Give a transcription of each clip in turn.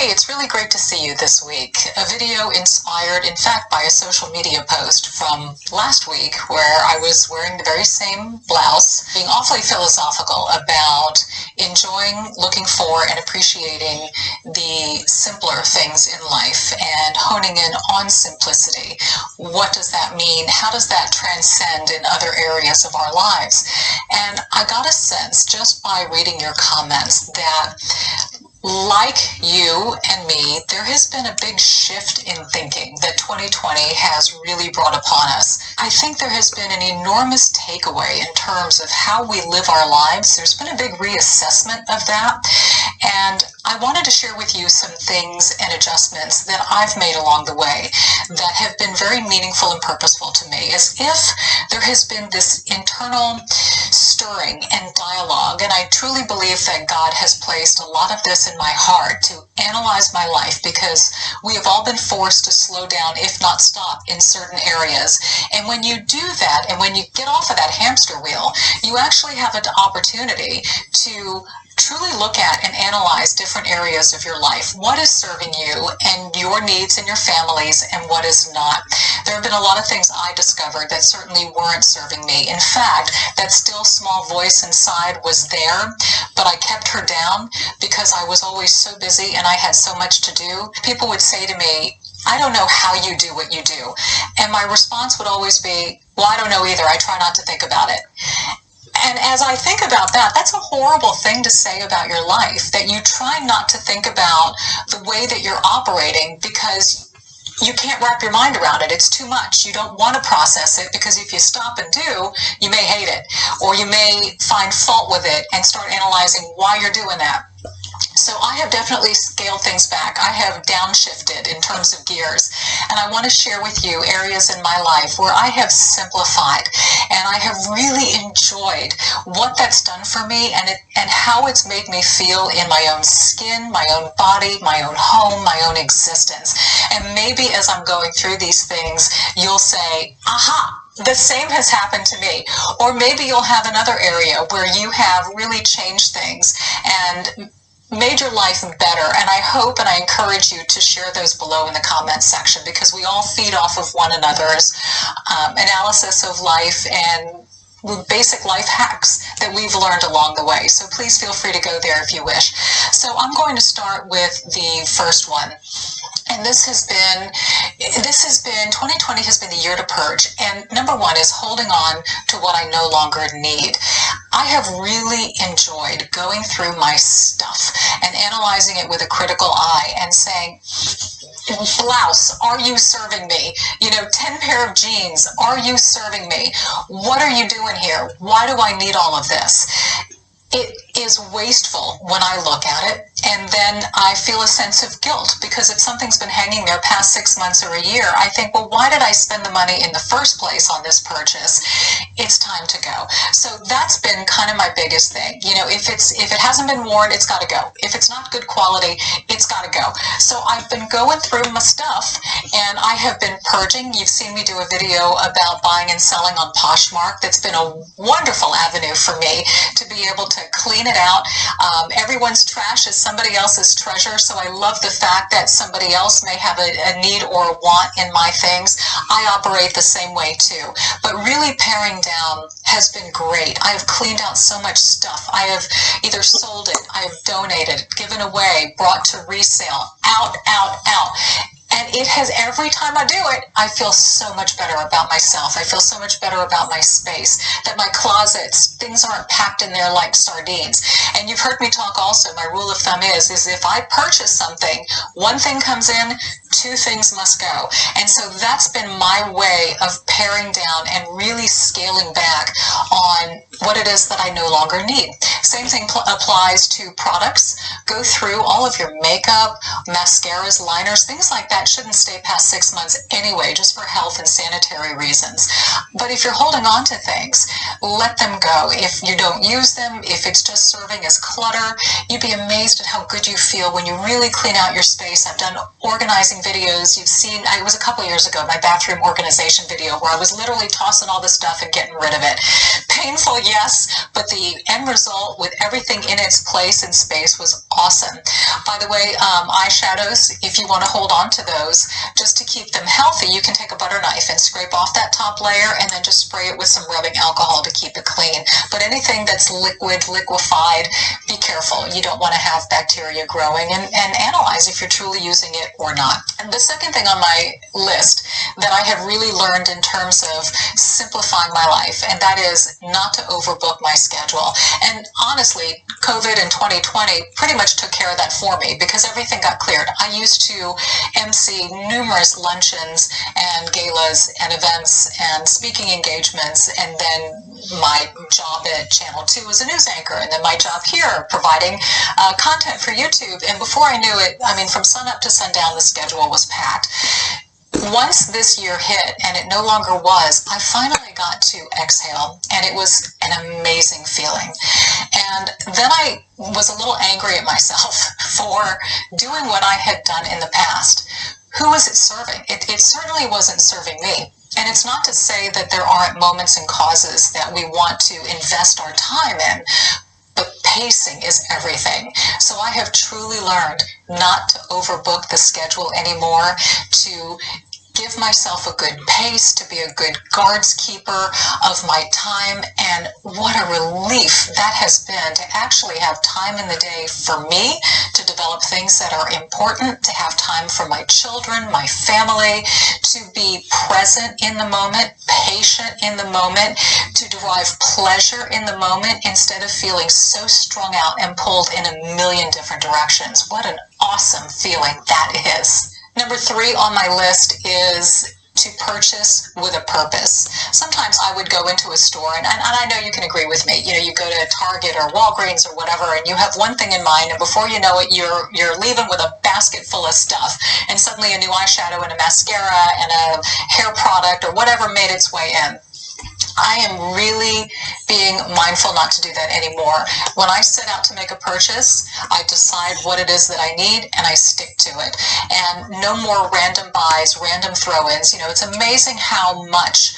Hey, it's really great to see you this week. A video inspired, in fact, by a social media post from last week where I was wearing the very same blouse, being awfully philosophical about enjoying, looking for, and appreciating the simpler things in life and honing in on simplicity. What does that mean? How does that transcend in other areas of our lives? And I got a sense just by reading your comments that like you and me, there has been a big shift in thinking that 2020 has really brought upon us. I think there has been an enormous takeaway in terms of how we live our lives. There's been a big reassessment of that. And I wanted to share with you some things and adjustments that I've made along the way that have been very meaningful and purposeful to me, as if there has been this internal stirring and dialogue. And I truly believe that God has placed a lot of this in my heart to analyze my life, because we have all been forced to slow down, if not stop, in certain areas. And when you do that, and when you get off of that hamster wheel, you actually have an opportunity to truly look at and analyze different areas of your life. What is serving you and your needs and your families, and what is not? There have been a lot of things I discovered that certainly weren't serving me. In fact, that still small voice inside was there, but I kept her down because I was always so busy and I had so much to do. People would say to me, I don't know how you do what you do. And my response would always be, well, I don't know either. I try not to think about it. And as I think about that, that's a horrible thing to say about your life, that you try not to think about the way that you're operating because you can't wrap your mind around it. It's too much. You don't want to process it, because if you stop and do, you may hate it, or you may find fault with it and start analyzing why you're doing that. So I have definitely scaled things back. I have downshifted in terms of gears. And I want to share with you areas in my life where I have simplified, and I have really enjoyed what that's done for me, and how it's made me feel in my own skin, my own body, my own home, my own existence. And maybe as I'm going through these things, you'll say, aha, the same has happened to me. Or maybe you'll have another area where you have really changed things and made your life better. And I hope and I encourage you to share those below in the comments section, because we all feed off of one another's analysis of life and basic life hacks that we've learned along the way. So please feel free to go there if you wish. So I'm going to start with the first one. And 2020 has been the year to purge. And number one is holding on to what I no longer need. I have really enjoyed going through my stuff and analyzing it with a critical eye and saying, blouse, are you serving me? 10 pair of jeans, are you serving me? What are you doing here? Why do I need all of this? It is wasteful when I look at it, and then I feel a sense of guilt, because if something's been hanging there past 6 months or a year, I think, well, why did I spend the money in the first place on this purchase? It's time to go. So that's been kind of my biggest thing. If it hasn't been worn, it's got to go. If it's not good quality, it's got to go. So I've been going through my stuff, and I have been purging. You've seen me do a video about buying and selling on Poshmark. That's been a wonderful avenue for me to be able to clean it out. Everyone's trash is somebody else's treasure, so I love the fact that somebody else may have a need or a want in my things. I operate the same way too. But really paring down has been great. I have cleaned out so much stuff. I have either sold it, I have donated, given away, brought to resale, out. And it has, every time I do it, I feel so much better about myself. I feel so much better about my space, that my closets, things aren't packed in there like sardines. And you've heard me talk also, my rule of thumb is if I purchase something, one thing comes in, two things must go. And so that's been my way of paring down and really scaling back on what it is that I no longer need. Same thing applies to products. Go through all of your makeup, mascaras, liners, things like that shouldn't stay past 6 months anyway, just for health and sanitary reasons. But if you're holding on to things, let them go. If you don't use them, if it's just serving as clutter, you'd be amazed at how good you feel when you really clean out your space. I've done organizing videos. You've seen, it was a couple years ago, my bathroom organization video, where I was literally tossing all the stuff and getting rid of it. Painful, yes, but the end result with everything in its place and space was awesome. By the way, eyeshadows, if you want to hold on to those, just to keep them healthy, you can take a butter knife and scrape off that top layer and then just spray it with some rubbing alcohol to keep it clean. But anything that's liquefied, be careful. You don't want to have bacteria growing, and analyze if you're truly using it or not. And the second thing on my list that I have really learned in terms of simplifying my life, and that is not to overbook my schedule. And honestly, COVID in 2020 pretty much took care of that for me because everything got cleared. I used to MC numerous luncheons and galas and events and speaking engagements, and then my job at Channel 2 as a news anchor, and then my job here providing content for YouTube. And before I knew it, I mean, from sunup to sundown, the schedule was packed. Once this year hit, and it no longer was, I finally got to exhale, and it was an amazing feeling. And then I was a little angry at myself for doing what I had done in the past. Who was it serving? It certainly wasn't serving me. And it's not to say that there aren't moments and causes that we want to invest our time in, but pacing is everything. So I have truly learned not to overbook the schedule anymore, to give myself a good pace, to be a good guards keeper of my time. And what a relief that has been to actually have time in the day for me, to develop things that are important, to have time for my children, my family, to be present in the moment, patient in the moment, to derive pleasure in the moment instead of feeling so strung out and pulled in a million different directions. What an awesome feeling that is. Number 3 on my list is to purchase with a purpose. Sometimes I would go into a store, and I know you can agree with me. You know, you go to Target or Walgreens or whatever, and you have one thing in mind, and before you know it, you're leaving with a basket full of stuff, and suddenly a new eyeshadow and a mascara and a hair product or whatever made its way in. I am really being mindful not to do that anymore. When I set out to make a purchase, I decide what it is that I need and I stick to it. And no more random buys, random throw-ins. You know, it's amazing how much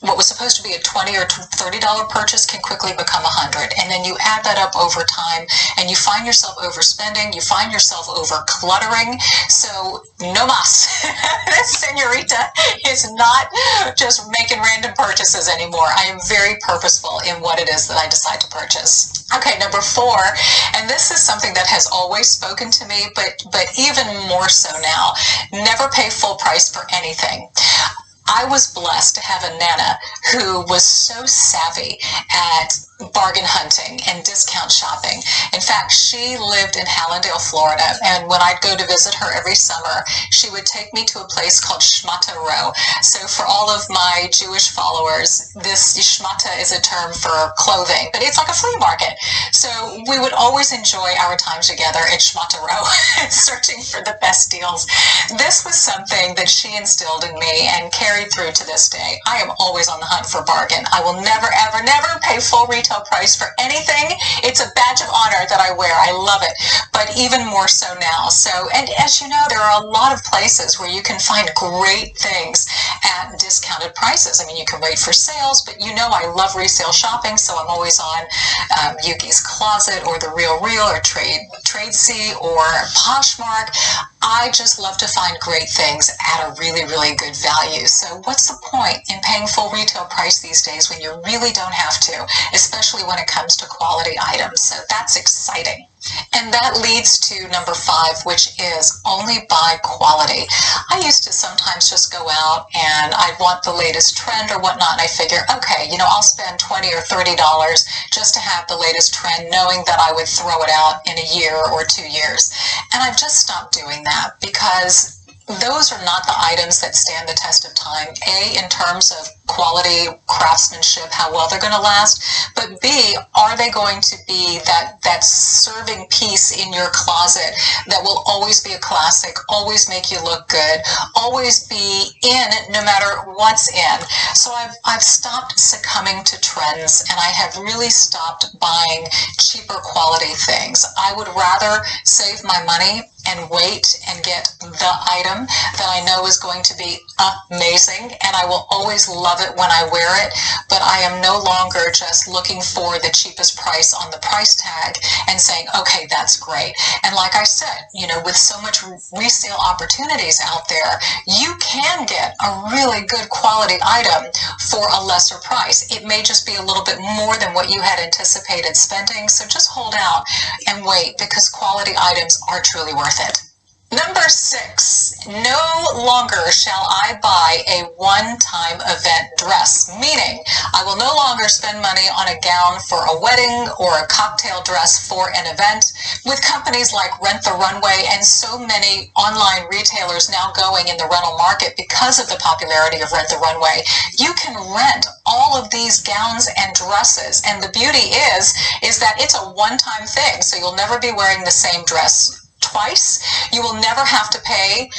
what was supposed to be a $20 or $30 purchase can quickly become $100. And then you add that up over time and you find yourself overspending, you find yourself over cluttering. So no mas. This señorita is not just making random purchases anymore. I am very purposeful in what it is that I decide to purchase. Okay, number 4, and this is something that has always spoken to me, but even more so now. Never pay full price for anything. I was blessed to have a Nana who was so savvy at bargain hunting and discount shopping. In fact, she lived in Hallandale, Florida, and when I'd go to visit her every summer, she would take me to a place called Shmata Row. So for all of my Jewish followers, this Shmata is a term for clothing, but it's like a flea market. So we would always enjoy our time together at Shmata Row, searching for the best deals. This was something that she instilled in me and carried through to this day. I am always on the hunt for bargain. I will never, ever, never pay full retail price for anything. It's a badge of honor that I wear. I love it, but even more so now. So, and as you know, there are a lot of places where you can find great things at discounted prices. I mean, you can wait for sales, but you know I love resale shopping, so I'm always on Yuki's Closet or The Real or Tradesy or Poshmark. I just love to find great things at a really, really good value. So what's the point in paying full retail price these days when you really don't have to, especially when it comes to quality items? So that's exciting. And that leads to number 5, which is only buy quality. I used to sometimes just go out and I'd want the latest trend or whatnot, and I figure, okay, you know, I'll spend $20 or $30 just to have the latest trend, knowing that I would throw it out in a year or 2 years. And I've just stopped doing that because those are not the items that stand the test of time. A, in terms of quality, craftsmanship, how well they're going to last, but B, are they going to be that serving piece in your closet that will always be a classic, always make you look good, always be in no matter what's in. So I've stopped succumbing to trends, and I have really stopped buying cheaper quality things. I would rather save my money and wait and get the item that I know is going to be amazing, and I will always love it when I wear it, but I am no longer just looking for the cheapest price on the price tag and saying, okay, that's great. And like I said, with so much resale opportunities out there, you can get a really good quality item for a lesser price. It may just be a little bit more than what you had anticipated spending, so just hold out and wait, because quality items are truly worth it. Number 6, no longer shall I buy a one-time event dress, meaning I will no longer spend money on a gown for a wedding or a cocktail dress for an event. With companies like Rent the Runway and so many online retailers now going in the rental market because of the popularity of Rent the Runway, you can rent all of these gowns and dresses, and the beauty is that it's a one-time thing, so you'll never be wearing the same dress twice. You will never have to pay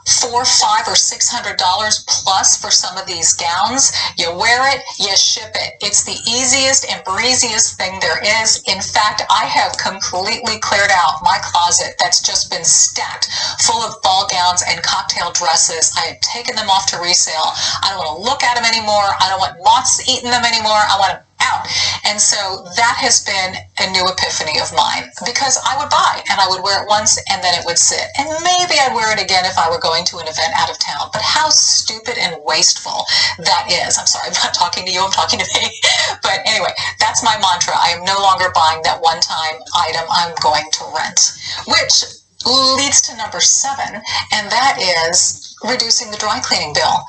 $400, $500, or $600 plus for some of these gowns. You wear it, you ship it. It's the easiest and breeziest thing there is. In fact, I have completely cleared out my closet that's just been stacked full of ball gowns and cocktail dresses. I have taken them off to resale. I don't want to look at them anymore. I don't want moths eating them anymore. I want them out. And so that has been a new epiphany of mine, because I would buy and I would wear it once and then it would sit, and maybe I'd wear it again if I were going to an event out of town. But how stupid and wasteful that is. I'm sorry, I'm not talking to you, I'm talking to me. But anyway, that's my mantra. I am no longer buying that one-time item. I'm going to rent, which leads to number 7, and that is reducing the dry cleaning bill.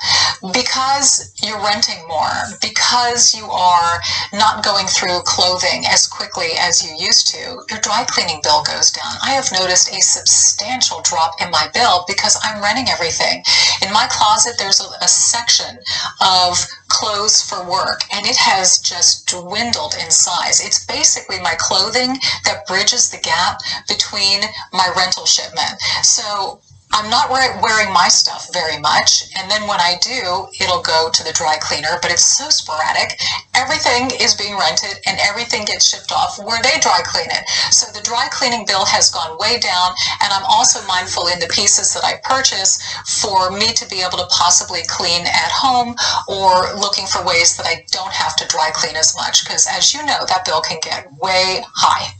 Because you're renting more, because you are not going through clothing as quickly as you used to, your dry cleaning bill goes down. I have noticed a substantial drop in my bill because I'm renting everything. In my closet, there's a section of clothes for work, and it has just dwindled in size. It's basically my clothing that bridges the gap between my rental shipment. So I'm not wearing my stuff very much, and then when I do, it'll go to the dry cleaner, but it's so sporadic. Everything is being rented and everything gets shipped off where they dry clean it. So the dry cleaning bill has gone way down, and I'm also mindful in the pieces that I purchase for me to be able to possibly clean at home, or looking for ways that I don't have to dry clean as much, because as you know, that bill can get way high.